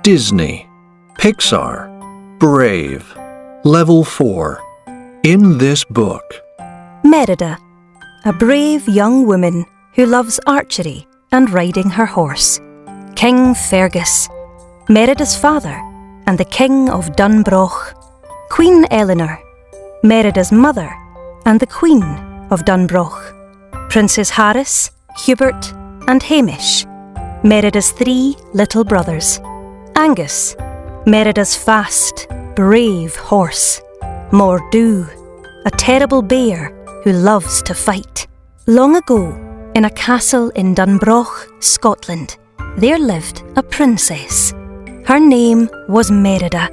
Disney, Pixar, Brave, Level 4. In this book, Merida, a brave young woman who loves archery and riding her horse. King Fergus, Merida's father and the King of Dunbroch. Queen Eleanor, Merida's mother and the Queen of Dunbroch. Princes Harris, Hubert and Hamish, Merida's 3 little brothers. Angus, Merida's fast, brave horse. Mor'du, a terrible bear who loves to fight. Long ago, in a castle in Dunbroch, Scotland, there lived a princess. Her name was Merida,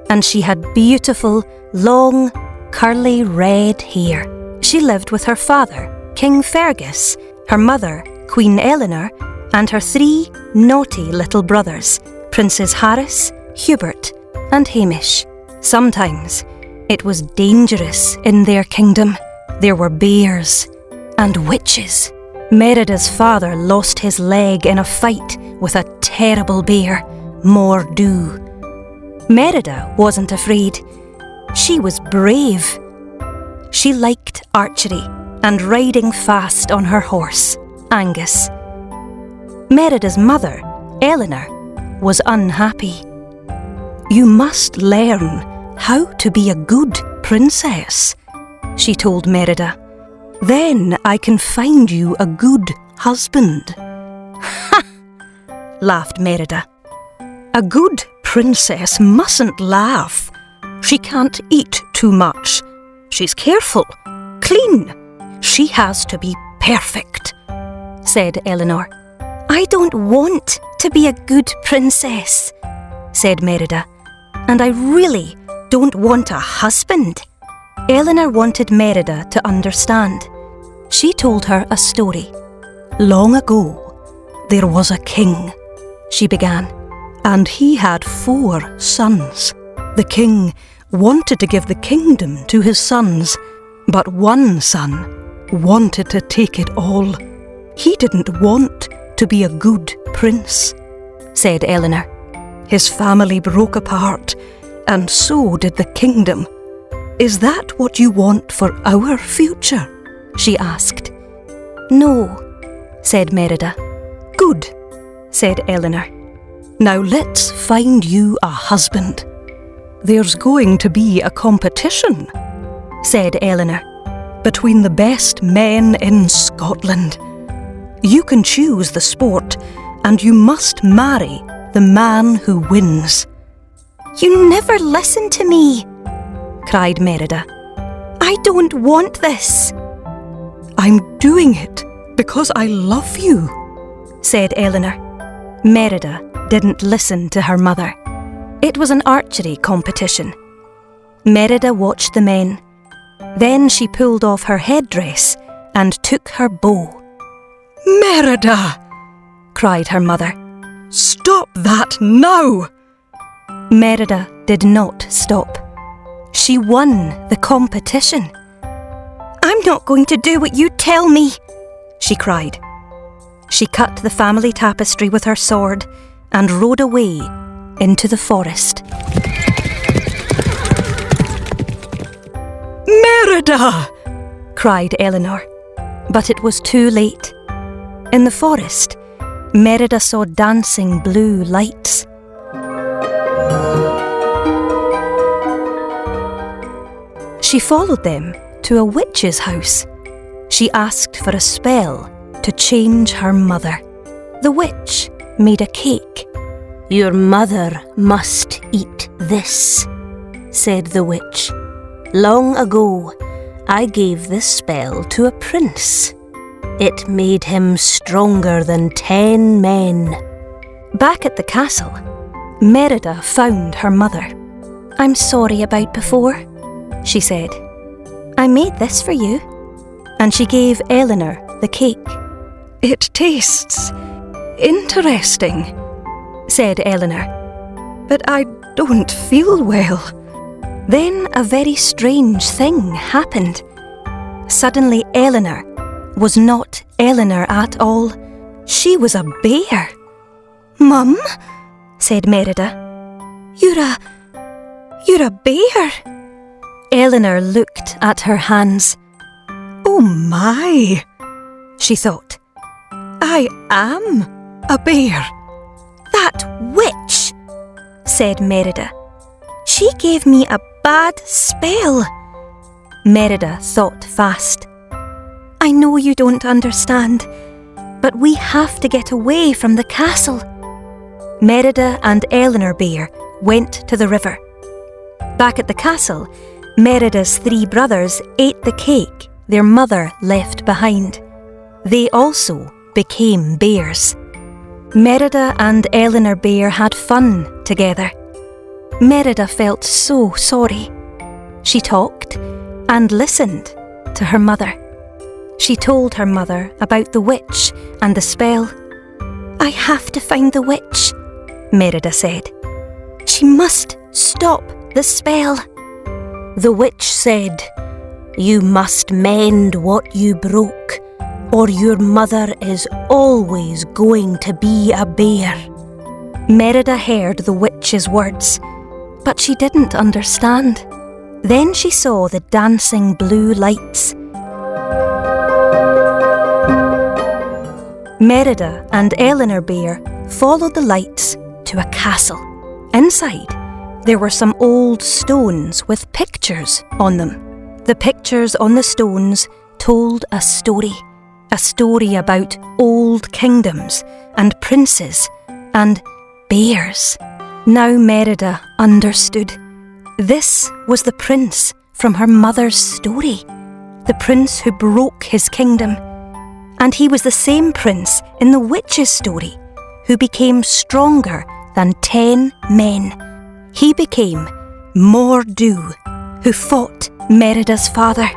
and she had beautiful, long, curly red hair. She lived with her father, King Fergus, her mother, Queen Eleanor, and her 3 naughty little brothers, Princes Harris, Hubert, and Hamish. Sometimes it was dangerous in their kingdom. There were bears and witches. Merida's father lost his leg in a fight with a terrible bear, Mor'du. Merida wasn't afraid. She was brave. She liked archery and riding fast on her horse, Angus. Merida's mother, Eleanor, was unhappy. "You must learn how to be a good princess," she told Merida. "Then I can find you a good husband." "Ha!" laughed Merida. "A good princess mustn't laugh. She can't eat too much. She's careful, clean. She has to be perfect," said Eleanor. "I don't want to be a good princess," said Merida. "And I really don't want a husband." Eleanor wanted Merida to understand. She told her a story. "Long ago, there was a king," she began, "and he had 4 sons. The king wanted to give the kingdom to his sons, but one son wanted to take it all. He didn't want to be a good prince," said Eleanor. "His family broke apart, and so did the kingdom. Is that what you want for our future?" she asked. "No," said Merida. "Good," said Eleanor. "Now let's find you a husband." "There's going to be a competition," said Eleanor, "between the best men in Scotland. You can choose the sport, and you must marry the man who wins." "You never listen to me," cried Merida. "I don't want this." "I'm doing it because I love you," said Eleanor. Merida didn't listen to her mother. It was an archery competition. Merida watched the men. Then she pulled off her headdress and took her bow. "Merida!" cried her mother. "Stop that now!" Merida did not stop. She won the competition. "I'm not going to do what you tell me," she cried. She cut the family tapestry with her sword and rode away into the forest. "Merida!" cried Eleanor, but it was too late. In the forest, Merida saw dancing blue lights. She followed them to a witch's house. She asked for a spell to change her mother. The witch made a cake. "Your mother must eat this," said the witch. "Long ago, I gave this spell to a prince. It made him stronger than 10 men." Back at the castle, Merida found her mother. "I'm sorry about before," she said. "I made this for you." And she gave Eleanor the cake. "It tastes interesting," said Eleanor, "but I don't feel well." Then a very strange thing happened. Suddenly Eleanor was not Eleanor at all. She was a bear. "Mum," said Merida, You're a bear." Eleanor looked at her hands. "Oh my," she thought. "I am a bear." "That witch," said Merida. "She gave me a bad spell." Merida thought fast. "I know you don't understand, but we have to get away from the castle." Merida and Eleanor Bear went to the river. Back at the castle, Merida's 3 brothers ate the cake their mother left behind. They also became bears. Merida and Eleanor Bear had fun together. Merida felt so sorry. She talked and listened to her mother. She told her mother about the witch and the spell. "I have to find the witch," Merida said. "She must stop the spell." The witch said, "You must mend what you broke, or your mother is always going to be a bear." Merida heard the witch's words, but she didn't understand. Then she saw the dancing blue lights. Merida and Eleanor Bear followed the lights to a castle. Inside, there were some old stones with pictures on them. The pictures on the stones told a story about old kingdoms and princes and bears. Now Merida understood. This was the prince from her mother's story, the prince who broke his kingdom. And he was the same prince in the witch's story, who became stronger than 10 men. He became Mor'du, who fought Merida's father.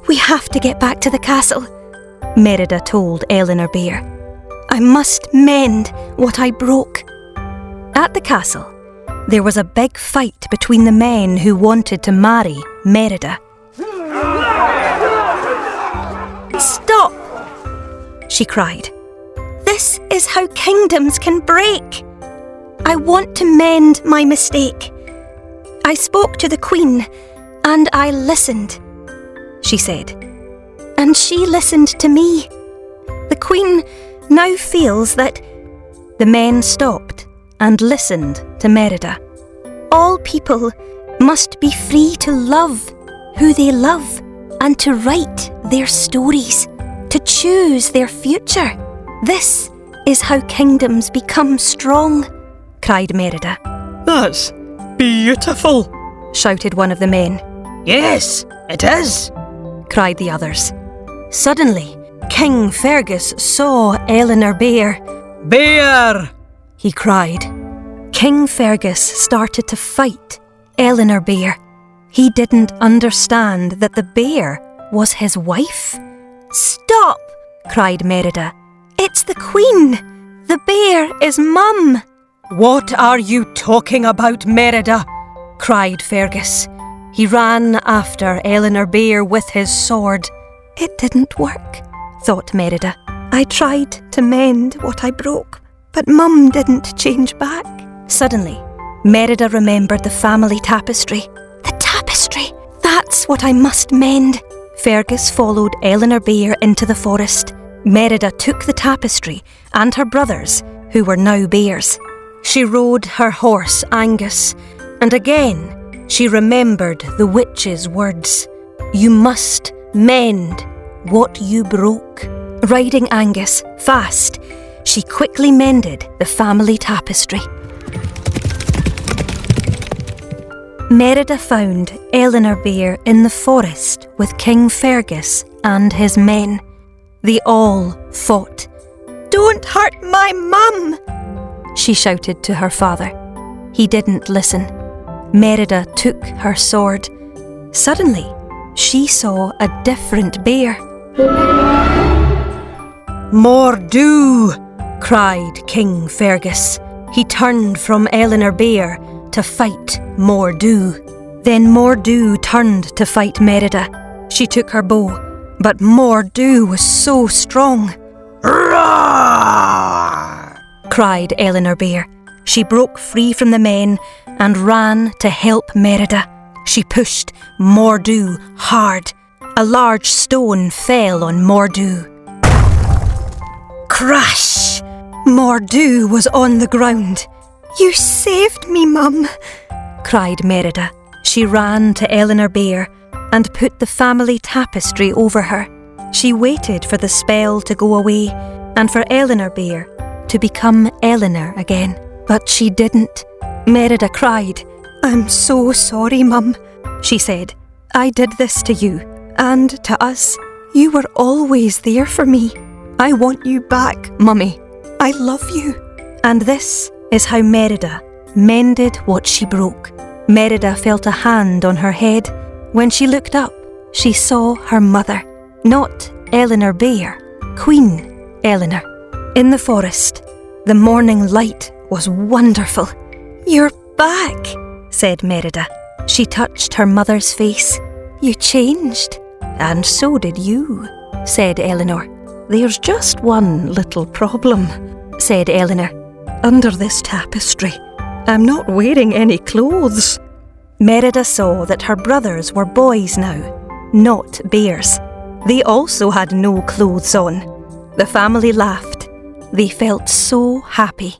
"We have to get back to the castle," Merida told Eleanor Bear. "I must mend what I broke." At the castle, there was a big fight between the men who wanted to marry Merida. "Stop!" she cried. "This is how kingdoms can break. I want to mend my mistake. I spoke to the queen and I listened," she said. "And she listened to me. The queen now feels that—" The men stopped and listened to Merida. "All people must be free to love who they love and to write their stories, to choose their future. This is how kingdoms become strong," cried Merida. "That's beautiful," shouted one of the men. "Yes, it is," cried the others. Suddenly, King Fergus saw Eleanor Bear. "Bear!" he cried. King Fergus started to fight Eleanor Bear. He didn't understand that the bear was his wife. "Stop!" cried Merida. "It's the queen. The bear is Mum." "What are you talking about, Merida?" cried Fergus. He ran after Eleanor Bear with his sword. "It didn't work," thought Merida. "I tried to mend what I broke, but Mum didn't change back." Suddenly, Merida remembered the family tapestry. The tapestry! That's what I must mend. Fergus followed Eleanor Bear into the forest. Merida took the tapestry and her brothers, who were now bears. She rode her horse Angus, and again she remembered the witch's words. "You must mend what you broke." Riding Angus fast, she quickly mended the family tapestry. Merida found Eleanor Bear in the forest with King Fergus and his men. They all fought. "Don't hurt my mum!" she shouted to her father. He didn't listen. Merida took her sword. Suddenly, she saw a different bear. "Mor'du!" cried King Fergus. He turned from Eleanor Bear to fight Mor'du. Then Mor'du turned to fight Merida. She took her bow, but Mor'du was so strong. "Roar!" cried Eleanor Bear. She broke free from the men and ran to help Merida. She pushed Mor'du hard. A large stone fell on Mor'du. Crash! Mor'du was on the ground. "You saved me, Mum," cried Merida. She ran to Eleanor Bear and put the family tapestry over her. She waited for the spell to go away and for Eleanor Bear to become Eleanor again. But she didn't. Merida cried. "I'm so sorry, Mum," she said. "I did this to you and to us. You were always there for me. I want you back, Mummy. I love you." And this is how Merida mended what she broke. Merida felt a hand on her head. When she looked up, she saw her mother, not Eleanor Bear, Queen Eleanor. In the forest, the morning light was wonderful. "You're back," said Merida. She touched her mother's face. "You changed." "And so did you," said Eleanor. "There's just one little problem," said Eleanor. "Under this tapestry, I'm not wearing any clothes." Merida saw that her brothers were boys now, not bears. They also had no clothes on. The family laughed. They felt so happy.